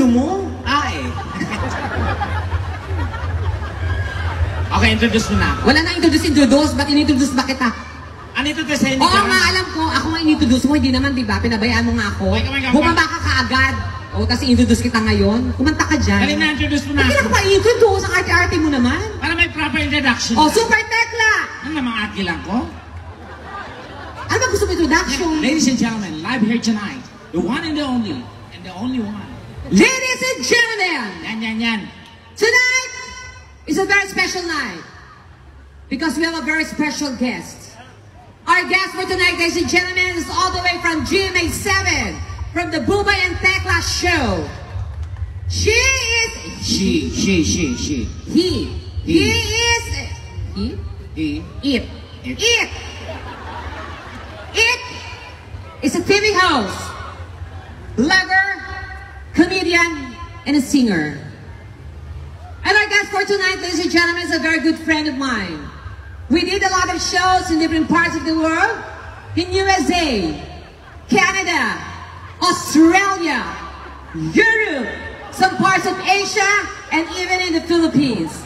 mo? Okay, introduce mo na ako. Wala na introduce. Ba't in-introduce ba kita? Ano ito sa inyo? Oo nga, alam ko. Ako nga in-introduce mo. Hindi naman, di ba? Pinabayaan mo nga ako. Bumaba ka kaagad. O, tapos i-introduce kita ngayon. Kumanta ka dyan. Dali na, introduce mo na ako. Hindi na pa i-introduce. Ang arte-arte mo naman. Para may proper introduction. Oh, Super Tekla! Ano namang arte lang ko? Ano ba gusto mo introduction? Ladies and gentlemen, live here tonight, the one and the only one. Ladies and gentlemen! Yan. Tonight is a very special night because we have a very special guest. Our guest for tonight, ladies and gentlemen, is all the way from GMA 7, from the Bubay and Tekla show. She is... He is a TV host, blogger, comedian, and a singer. And our guest for tonight, ladies and gentlemen, is a very good friend of mine. We did a lot of shows in different parts of the world, in USA, Canada, Australia, Europe, some parts of Asia, and even in the Philippines.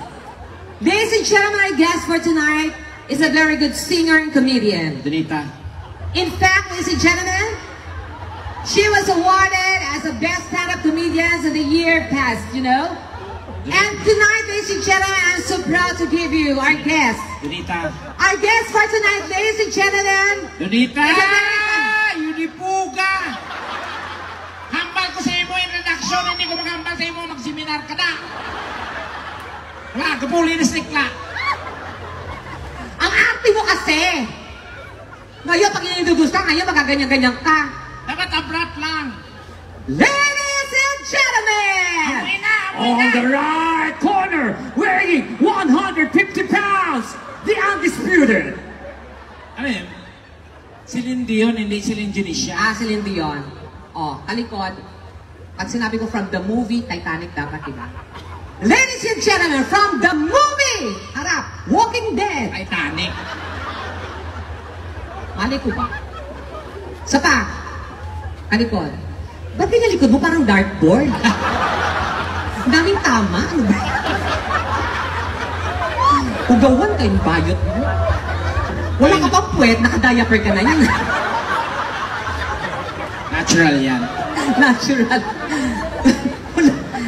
Ladies and gentlemen, our guest for tonight is a very good singer and comedian. Donita. In fact, ladies and gentlemen, she was awarded as the best stand-up comedian of the year past, you know? And tonight, ladies and gentlemen, I'm so proud to give you our guest. Donita. Our guest for tonight, ladies and gentlemen. Donita! Yudipuga! Hambal ko sa imo introduction, hindi ko maghambal sa imo, mag-seminar ka na. Wala, kapuli na stikla. Ang arte mo kasi. Ngayon, pag in-introduce ka, ngayon magaganyan-ganyan ka. Dapat abrat lang. Ladies and gentlemen! On the right corner, weighing 150 pounds, the undisputed. Ano yun? Celine Dion, hindi Celine Dionisio. Celine Dion. Oh, talikod. Pag sinabi ko from the movie, Titanic dapat, diba? Ladies and gentlemen, from the movie, harap, Walking Dead. Titanic. Mali ko ba? Sa pa, talikod. Ba't pinalikod mo parang dartboard? Ang daming tama, ano ba? Ugawan kayong bayot mo. Wala ka pang puwet, naka-diaper ka na yan. Natural yan. Natural.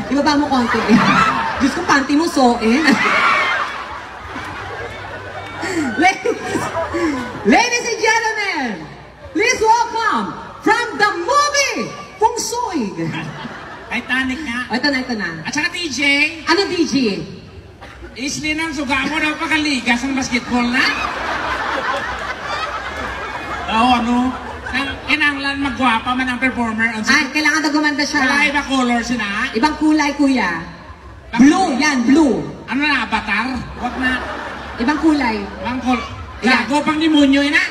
Ibaba mo konti eh. Diyos ko, panty mo soin. Ladies and gentlemen, please welcome from the movie, Feng Shui. Titanic nga. Ito na. At saka DJ. Ano DJ? Isli ng suga mo daw pagkaligas ng basketball na. Oo, ano? Kinanglan magwapa man ang performer. Ay, kailangan na gumanda siya. Wala iba color sina? Ibang kulay, kuya. Blue, yan, blue. Ano na, avatar? Wag na. Ibang kulay. Ibang color. Gago pang demonyo yun, ha?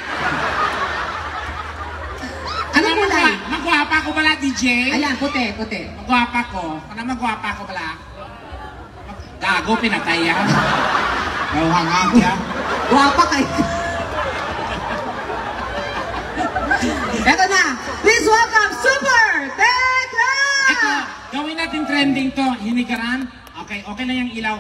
Anong kulay? Magwapa ko pala, DJ? Ayan, puti. Magwapa ko. Ano magwapa ko pala? Gago, pinatay yan. Hangag yan. Guwapa kayo. Eto na. Please welcome Super Tekla! Ito, gawin natin trending to. Hinigaran. Okay na yung ilaw.